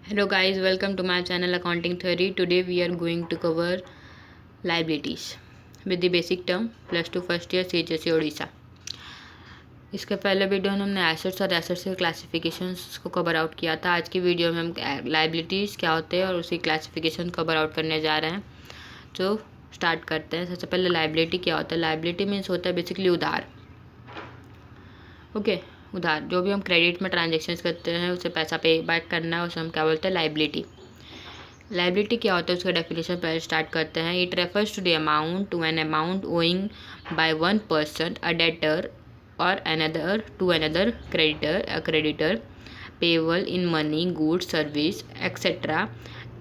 Hello guys, welcome to my channel Accounting Theory. Today we are going to cover liabilities with the basic term +2 first year CHSE Odisha. इसके पहले video में हमने assets और assets के classifications को cover out किया था। आज की वीडियो में हम लाइबिलिटीज़ क्या होते हैं और उसी क्लासिफिकेशन कवर आउट करने जा रहे हैं। तो स्टार्ट करते हैं। सबसे पहले लाइबिलिटी क्या होता है। लाइबिलिटी मीन्स होता है बेसिकली उधार। ओके उधार जो भी हम क्रेडिट में ट्रांजेक्शन्स करते हैं उसे पैसा पे बैक करना है, उसे हम क्या बोलते हैं लाइबिलिटी। लाइबिलिटी क्या होता है उसका डेफिनेशन पहले स्टार्ट करते हैं। It refers to the amount to an amount owing by one person a debtor और another to another creditor a creditor payable in money goods service etcetera.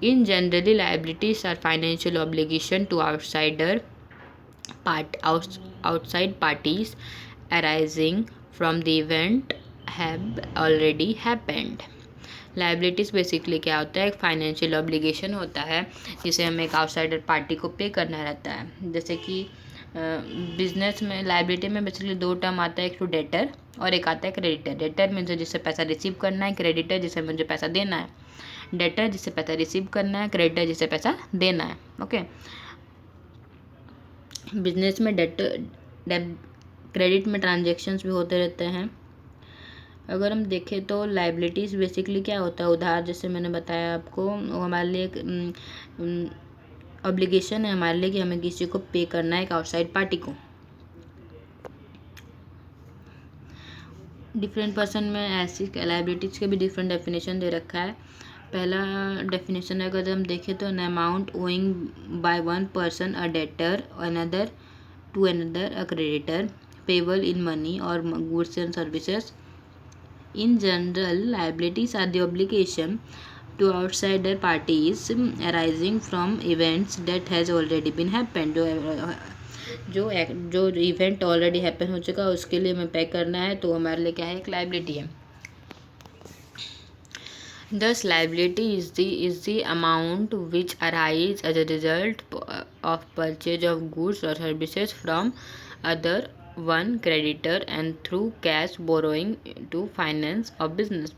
In generally liabilities are financial obligation to outside parties arising from the event have already happened। Liabilities basically क्या होता है, एक financial obligation होता है जिसे हमें एक outsider party को पे करना रहता है। जैसे कि बिजनेस में लाइबिलिटी में बेसिकली दो टर्म आता है, एक तो डेटर और एक आता है क्रेडिटर। डेटर मीन्स जिससे पैसा रिसीव करना है, क्रेडिटर जिसे मुझे पैसा देना है। डेटर जिससे पैसा रिसीव करना है, क्रेडिटर जिसे पैसा देना है। ओके बिजनेस में क्रेडिट में ट्रांजेक्शन्स भी होते रहते हैं। अगर हम देखें तो लाइबिलिटीज़ बेसिकली क्या होता है, उधार जैसे मैंने बताया आपको, वो हमारे लिए एक ऑब्लिगेशन है हमारे लिए कि हमें किसी को पे करना है, एक आउटसाइड पार्टी को। डिफरेंट पर्सन में ऐसी लाइबिलिटीज़ के भी डिफरेंट डेफिनेशन दे रखा है। पहला डेफिनेशन अगर हम देखें तो an amount owing by one person a debtor another to another a creditor payable in money और goods and services. In general, liabilities are the obligation to outsider parties arising from events that has already been happened। जो event already happen हो चुका है उसके लिए हमें पे करना है, तो हमारे लिए क्या है, एक लाइबिलिटी है। Thus, liability is the amount which arises as a result of purchase of goods or services from other one creditor and through cash borrowing to finance a business।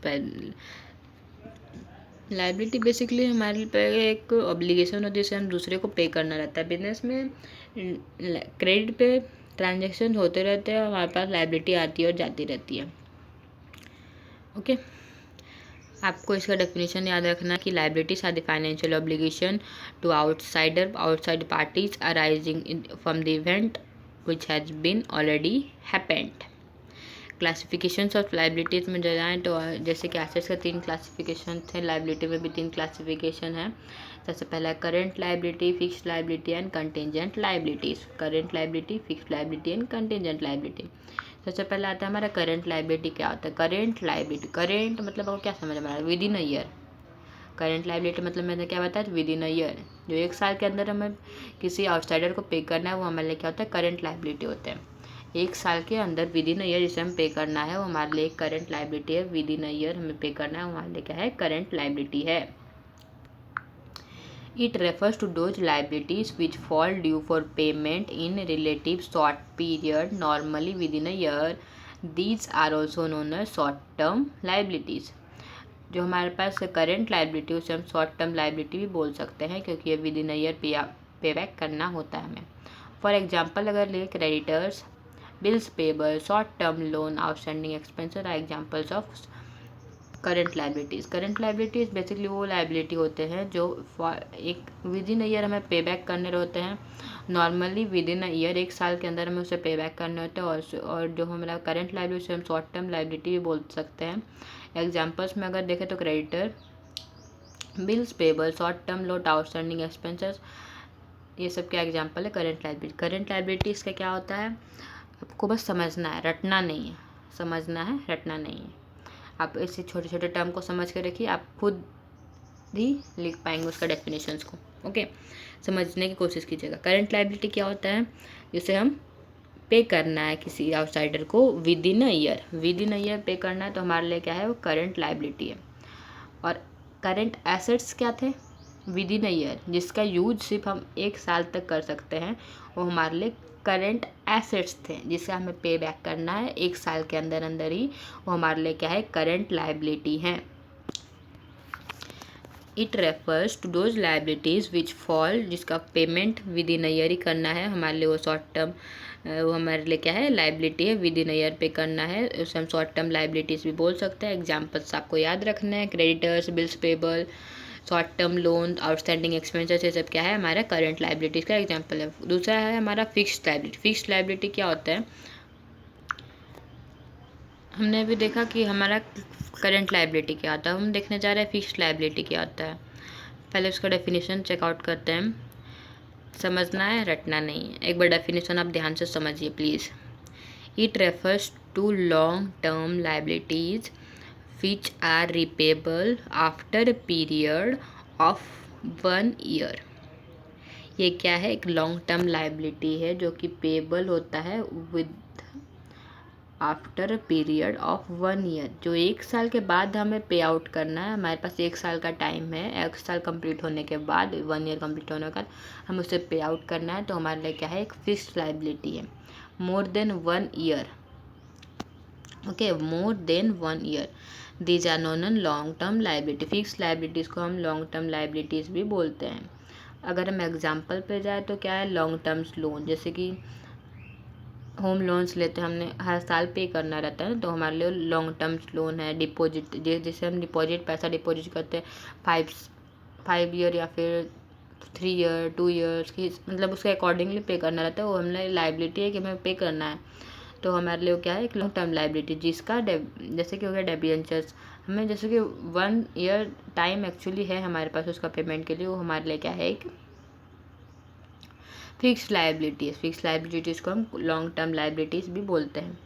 Liability basically हमारे पे एक obligation होती है जिसे हम दूसरे को पे करना रहता है। बिजनेस में क्रेडिट पे ट्रांजेक्शन होते रहते हैं, हमारे पास लाइबिलिटी आती है और जाती रहती है। ओके आपको इसका डेफिनेशन याद रखना कि liabilities are the financial obligation to outside parties arising from the event which has been already happened. Classifications of liabilities में जाएँ तो जैसे कि एसेट्स का 3 क्लासिफिकेशन थे, लाइबिलिटी में भी 3 क्लासिफिकेशन है। सबसे पहला current liability, fixed liability and contingent liabilities. Current liability, fixed liability and contingent liability. सबसे पहला आता है हमारा करंट लाइबिलिटी। क्या होता है करंट लाइबिलिटी? करंट मतलब आपको क्या समझ में आ रहा है, with in a year. Current liability मतलब मैंने क्या बताया, विद इन अ ईयर, जो एक साल के अंदर हमें किसी आउटसाइडर को पे करना है वो हमारे लिए क्या होता है, करंट लाइबिलिटी होते हैं। एक साल के अंदर विद इन अ ईयर जिसे हम पे करना है वो हमारे लिए एक करंट लाइबिलिटी है। विद इन अ ईयर हमें पे करना है वो हमारे लिए क्या है, करंट लाइबिलिटी है। It refers to those liabilities which fall due for payment in relative short period, normally within a year. These are also known as short-term liabilities। जो हमारे पास करंट लाइबिलिटी उसे हम शॉर्ट टर्म लाइबिलिटी भी बोल सकते हैं, क्योंकि ये within a year pay back करना होता है हमें। फॉर एग्जाम्पल अगर ले creditors, bills payable, short term loan, outstanding expenses are examples of current liabilities. Current liabilities basically वो लाइबिलिटी होते हैं जो एक विद इन अ ईयर हमें पे बैक करने होते हैं। Normally with in a year, एक साल के अंदर हमें उसे पे बैक करने होते हैं। और जो हमारा करंट लाइबिलिटी हम शॉर्ट टर्म लाइबिलिटी भी बोल सकते हैं। एग्जाम्पल्स में अगर देखें तो creditor, bills payable, short term loan, outstanding expenses, ये सब क्या एग्जाम्पल है करंट लाइबिलिटी। करंट लाइबिलिटी इसका क्या होता है, आपको बस समझना है, रटना नहीं है। समझना है, रटना नहीं है। आप ऐसे छोटे छोटे टर्म को समझ कर रखिए, आप खुद भी लिख पाएंगे उसका डेफिनेशंस को। ओके समझने की कोशिश कीजिएगा। करंट लाइबिलिटी क्या होता है, जिसे हम पे करना है किसी आउटसाइडर को with in a year. With in a year पे करना है तो हमारे लिए क्या है, वो करंट लाइबिलिटी है। और करंट एसेट्स क्या थे, विद इन अ ईयर, जिसका यूज सिर्फ हम एक साल तक कर सकते हैं, वो हमारे लिए करंट एसेट्स थे, जिसे हमें पे बैक करना है एक साल के अंदर अंदर ही, वो हमारे लिए क्या है, करंट लाइबिलिटी है। It refers to those liabilities which fall, जिसका payment within a year ही करना है हमारे लिए, वो शॉर्ट टर्म, वो हमारे लिए क्या है, लाइबिलिटी है, विद इन अ ईयर पे करना है, उसे हम शॉर्ट टर्म लाइबिलिटीज़ भी बोल सकते हैं। एग्जाम्पल्स आपको याद रखना है, creditors, bills payable, short term loan, outstanding expenses, ये सब क्या है, हमारा करंट लाइबिलिटीज़ का एग्जाम्पल है। दूसरा है हमारा फिक्स्ड लाइबिलिटी। फिक्स्ड लाइबिलिटी क्या होता है, हमने अभी देखा कि हमारा करंट लाइबिलिटी क्या होता है, हम देखने जा रहे हैं फिक्स्ड लाइबिलिटी क्या होता है। पहले उसका डेफिनेशन चेकआउट करते हैं, समझना है, रटना नहीं है। एक बार डेफिनेशन आप ध्यान से समझिए please. It refers to long term liabilities which are repayable after a period of 1 year. ये क्या है, एक लॉन्ग टर्म लाइबिलिटी है जो कि पेबल होता है with after a period of 1 year, जो 1 साल के बाद हमें पे आउट करना है। हमारे पास 1 साल का टाइम है, 1 साल कंप्लीट होने के बाद, 1 ईयर कंप्लीट होने के बाद हमें उसे पे आउट करना है, तो हमारे लिए क्या है, एक फिक्स्ड लाइबिलिटी है। More than 1 year, okay, more than 1 year, these are non an long term liability. Fix liabilities को हम लॉन्ग टर्म लाइबिलिटीज़ भी बोलते हैं। अगर हम एग्जाम्पल पे जाए तो क्या है, लॉन्ग टर्म्स लोन, जैसे कि होम लोन्स लेते हैं, हमने हर साल पे करना रहता है ना, तो हमारे लिए लॉन्ग टर्म्स लोन है। डिपॉजिट, जैसे हम डिपॉजिट, पैसा डिपॉजिट करते हैं 5 ईयर या फिर 3 ईयर, 2 ईयर्स की, मतलब उसके अकॉर्डिंगली पे करना रहता है, वो हमारी लाइबिलिटी है कि हमें पे करना है। तो हमारे लिए क्या है, एक लॉन्ग टर्म लाइबिलिटी, जिसका जैसे कि हो गया डिबेंचर्स, हमें जैसे कि 1 ईयर टाइम एक्चुअली है हमारे पास उसका पेमेंट के लिए, वो हमारे लिए क्या है, एक फिक्स लाइबिलिटीज़। फिक्स लाइबिलिटीज़ को हम लॉन्ग टर्म लाइबिलिटीज़ भी बोलते हैं।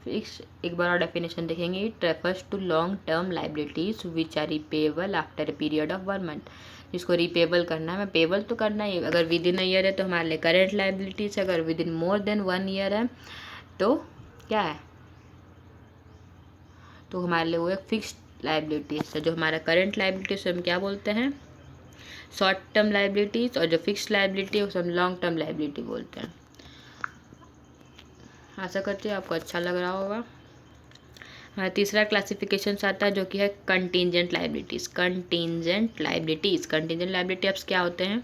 फिक्स, एक बार और डेफिनेशन देखेंगे, it refers to long term liabilities which are repayable after a period of 1 month. जिसको रिपेबल करना है, हमें पेबल तो करना ही, अगर विद इन अ ईयर है तो हमारे लिए करेंट लाइबिलिटीज़ है, अगर with in more than 1 year है तो क्या है, तो हमारे लिए वो एक फिक्स्ड लाइबिलिटीज़ है। जो हमारा करंट लाइबिलिटीज़ हम क्या बोलते हैं, शॉर्ट टर्म लाइबिलिटीज़, और जो फिक्स्ड लाइबिलिटी है उसे हम लॉन्ग टर्म लाइबिलिटी बोलते हैं। आशा करती हूँ आपको अच्छा लग रहा होगा। हमारा तीसरा क्लासिफिकेशन आता है जो कि है contingent liabilities. Contingent liabilities, contingent liability अब क्या होते हैं,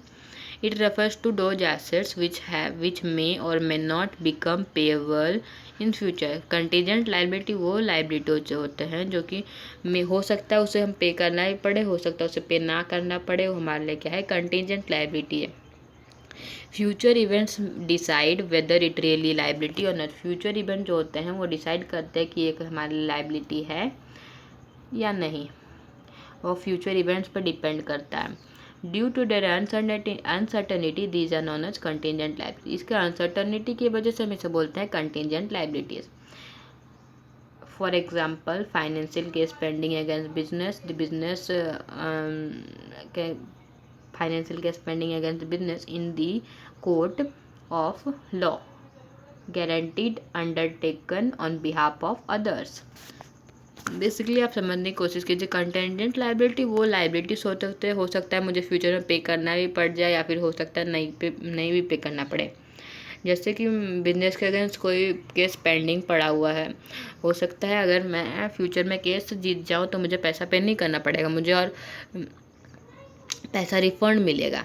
it refers to those assets which may और may not become payable in future. Contingent liability वो लाइबिलिटी जो होते हैं जो कि में हो सकता है उसे हम पे करना ही पड़े, हो सकता है उसे पे ना करना पड़े, वो हमारे लिए क्या है, कंटीजेंट लाइबिलिटी है। Future events decide whether it really liability और नॉट। फ्यूचर इवेंट जो होते हैं वो डिसाइड करते हैं कि एक हमारी लाइबिलिटी है या नहीं, वो फ्यूचर इवेंट्स पर डिपेंड करता है। Due to their uncertainty these are known as contingent liability. इसके अनसर्टनिटी की वजह से हम इसे बोलते हैं contingent liabilities. For example, financial case pending against business, the business के financial case pending against business in the court of law, guaranteed undertaken on behalf of others. Basically आप समझने की कोशिश कीजिए, कंटेंजेंट लाइबिलिटी वो लाइबिलिटीज हो सकता है मुझे फ्यूचर में पे करना भी पड़ जाए, या फिर हो सकता है नहीं भी पे करना पड़े। जैसे कि बिजनेस के अगेंस्ट कोई केस पेंडिंग पड़ा हुआ है, हो सकता है अगर मैं फ्यूचर में केस जीत जाऊँ तो मुझे पैसा पे नहीं करना पड़ेगा मुझे, और पैसा रिफंड मिलेगा।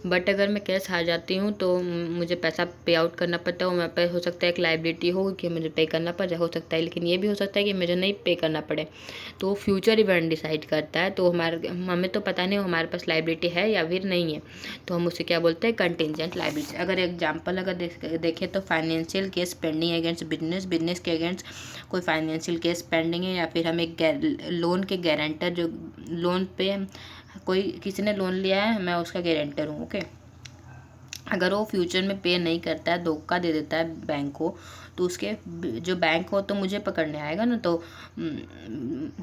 बट अगर मैं केस हार जाती हूँ तो मुझे पैसा पे आउट करना पड़ता है, मेरे पे हो सकता है एक लाइबिलिटी हो कि मुझे पे करना पड़ जाए, हो सकता है, लेकिन ये भी हो सकता है कि मुझे नहीं पे करना पड़े। तो फ्यूचर इवेंट डिसाइड करता है, तो हमें तो पता नहीं हमारे पास लाइबिलिटी है या फिर नहीं है, तो हम उसे क्या बोलते हैं, कंटीजेंट लाइबिलिटी। अगर एग्जाम्पल अगर देखें तो financial case pending against business, business के अगेंस्ट कोई फाइनेंशियल केस पेंडिंग है, या फिर हम एक लोन के गारंटर, जो लोन पे कोई किसी ने लोन लिया है, मैं उसका गारंटर हूँ, ओके। अगर वो फ्यूचर में पे नहीं करता है, धोखा दे देता है बैंक को, तो उसके जो बैंक हो तो मुझे पकड़ने आएगा ना, तो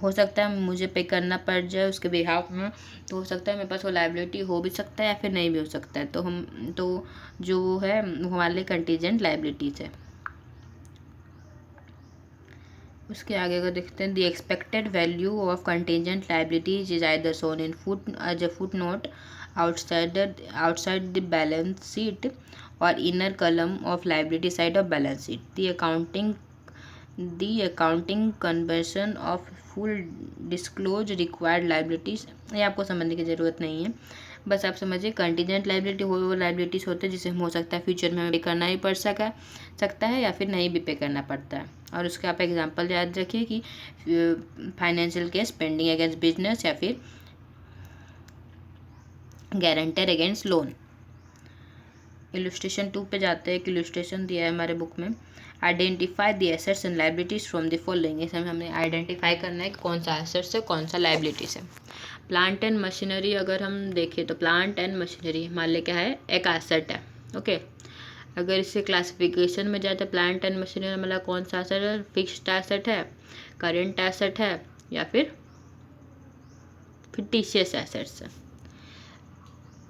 हो सकता है मुझे पे करना पड़ जाए उसके बिहाफ में, तो हो सकता है मेरे पास वो लाइबिलिटी हो भी सकता है या फिर नहीं भी हो सकता है। तो जो है वो हमारे लिए कंटीजेंट लाइबिलिटीज है। उसके आगे का देखते हैं, the expected value of contingent liabilities is either shown in foot note outside the balance sheet or inner column of liability side of balance sheet. The accounting conversion of full disclose required liabilities, ये आपको समझने की ज़रूरत नहीं है, बस आप समझिए कंटीजेंट लाइबिलिटी वो लाइबिलिटीज़ होते हैं जिसे हो सकता है फ्यूचर में पे करना भी पड़ सकता है या फिर नहीं भी पे करना पड़ता है। और उसके आप एग्जांपल याद रखिए कि financial case pending against business या फिर गारंटर अगेंस्ट लोन। इलस्ट्रेशन 2 पे जाते हैं। एक इलस्ट्रेशन दिया है हमारे बुक में, identify the assets and liabilities from the following. इसमें हमें आइडेंटिफाई करना है कौन सा एसेट्स है कौन सा लाइबिलिटीज है। प्लांट एंड मशीनरी अगर हम देखें तो प्लांट एंड मशीनरी मान ले क्या है, एक एसेट है। ओके, अगर इससे क्लासिफिकेशन में जाए तो प्लांट एंड मशीनरी मतलब कौन सा एसेट है, फिक्स्ड एसेट है, करेंट एसेट है या फिर फिक्टिशियस एसेट्स है।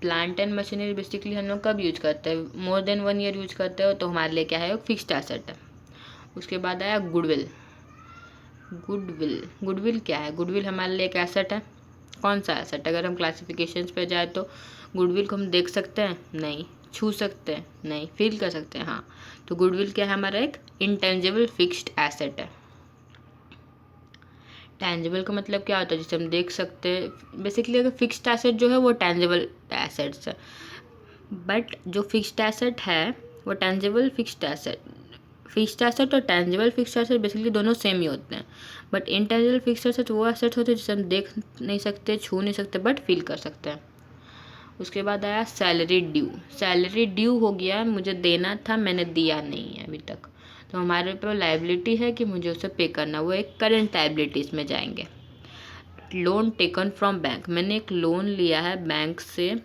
प्लांट एंड मशीनरी बेसिकली हम लोग कब यूज करते हैं, मोर देन 1 ईयर यूज करते हो तो हमारे लिए क्या है, फिक्स्ड एसेट है। उसके बाद आया गुडविल। गुडविल क्या है, गुडविल हमारे लिए एक एसेट है। कौन सा एसेट, अगर हम क्लासिफिकेशंस पे जाए तो गुडविल को हम देख सकते हैं नहीं, छू सकते हैं नहीं, फील कर सकते हैं हाँ, तो गुडविल क्या है, हमारा एक इंटेंजिबल फिक्स्ड एसेट है। टेंजिबल का मतलब क्या होता है, जिसे हम देख सकते हैं। बेसिकली अगर फिक्स्ड एसेट जो है वो टेंजिबल एसेट्स है, बट जो फिक्स्ड एसेट है वो टेंजिबल फिक्स्ड एसेट और टेंजिबल फिक्स्ड एसेट बेसिकली दोनों सेम ही होते हैं। बट इनटेंजिबल फिक्स्ड एसेट वो एसेट होते हैं जिसे हम देख नहीं सकते, छू नहीं सकते, बट फील कर सकते हैं। उसके बाद आया सैलरी ड्यू। सैलरी ड्यू हो गया, मुझे देना था मैंने दिया नहीं है अभी तक, तो हमारे पे लाइबिलिटी है कि मुझे उसे पे करना, वो एक करंट लाइबिलिटीज़ में जाएंगे। लोन टेकन फ्रॉम बैंक, मैंने एक लोन लिया है बैंक से,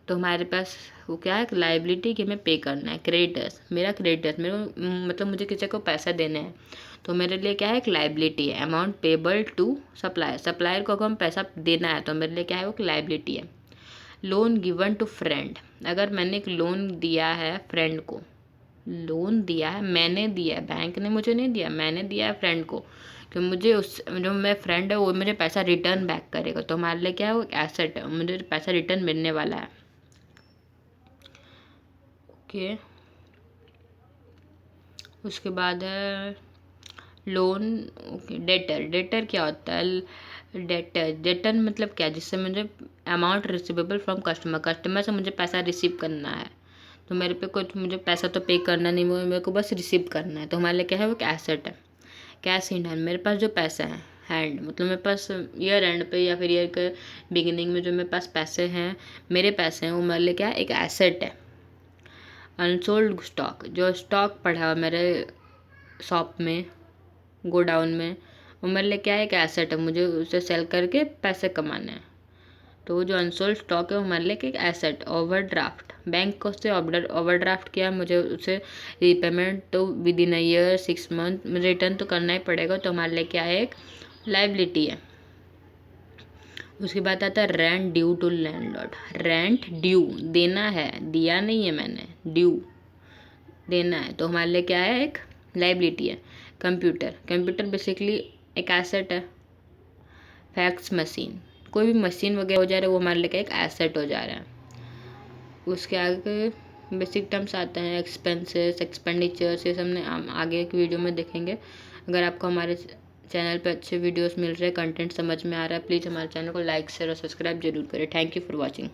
तो हमारे पास वो क्या है, लाइबिलिटी कि हमें पे करना है। क्रेडिटर्स, मेरा मतलब मुझे किसी को पैसा देने हैं, तो मेरे लिए क्या है, एक लाइबिलिटी है। Amount payable to supplier, supplier को अगर हम पैसा देना है तो मेरे लिए क्या है, वो लाइबिलिटी है। लोन गिवन टू फ्रेंड, अगर मैंने एक लोन दिया है फ्रेंड को, लोन दिया है मैंने दिया है, बैंक ने मुझे नहीं दिया, मैंने दिया है फ्रेंड को, कि मुझे उस जो मेरा फ्रेंड है वो मुझे पैसा रिटर्न बैक करेगा, तो हमारे लिए क्या है, वो एसेट है, मुझे पैसा रिटर्न मिलने वाला है। ओके, उसके बाद है लोन। ओके, डेटर क्या होता है, डेटर मतलब क्या, जिससे मुझे अमाउंट रिसीवेबल फ्रॉम कस्टमर से मुझे पैसा रिसीव करना है, तो मेरे पे कुछ मुझे पैसा तो पे करना नहीं, वो मेरे को बस रिसीव करना है, तो हमारे लिए क्या है, वो एसेट है। कैश इन हैंड, मेरे पास जो पैसा है, हैंड मतलब मेरे पास ईयर एंड पे या फिर ईयर के बिगिनिंग में जो मेरे पास पैसे हैं, मेरे पैसे हैं, वो मेरे लिए क्या है, एक एसेट है। अनसोल्ड स्टॉक, जो स्टॉक पड़ा है मेरे शॉप में, गोडाउन में, वो मेरे लिए क्या है, एक एसेट है, मुझे उसे सेल करके पैसे कमाने हैं, तो वो जो अनसोल्ड स्टॉक है वो हमारे लिए एक एसेट। ओवरड्राफ्ट, बैंक को उससे ओवरड्राफ्ट किया, मुझे उसे रीपेमेंट तो with in a year 6 month में रिटर्न तो करना ही पड़ेगा, तो हमारे लिए क्या है, एक लाइबिलिटी है। उसके बाद आता है rent due to landlord. Rent due, देना है, दिया नहीं है मैंने, ड्यू देना है, तो हमारे लिए क्या है, एक लाइबिलिटी है। कंप्यूटर बेसिकली एक एसेट है। फैक्स मशीन, कोई भी मशीन वगैरह हो जा रहा है वो हमारे लिए एक एसेट हो जा रहा है। उसके आगे बेसिक टर्म्स आते हैं, एक्सपेंसेस, एक्सपेंडिचर्स, ये सब हम आगे एक वीडियो में देखेंगे। अगर आपको हमारे चैनल पे अच्छे वीडियोस मिल रहे हैं, कंटेंट समझ में आ रहा है, प्लीज़ हमारे चैनल को लाइक शेयर और सब्सक्राइब जरूर करें। Thank you for watching.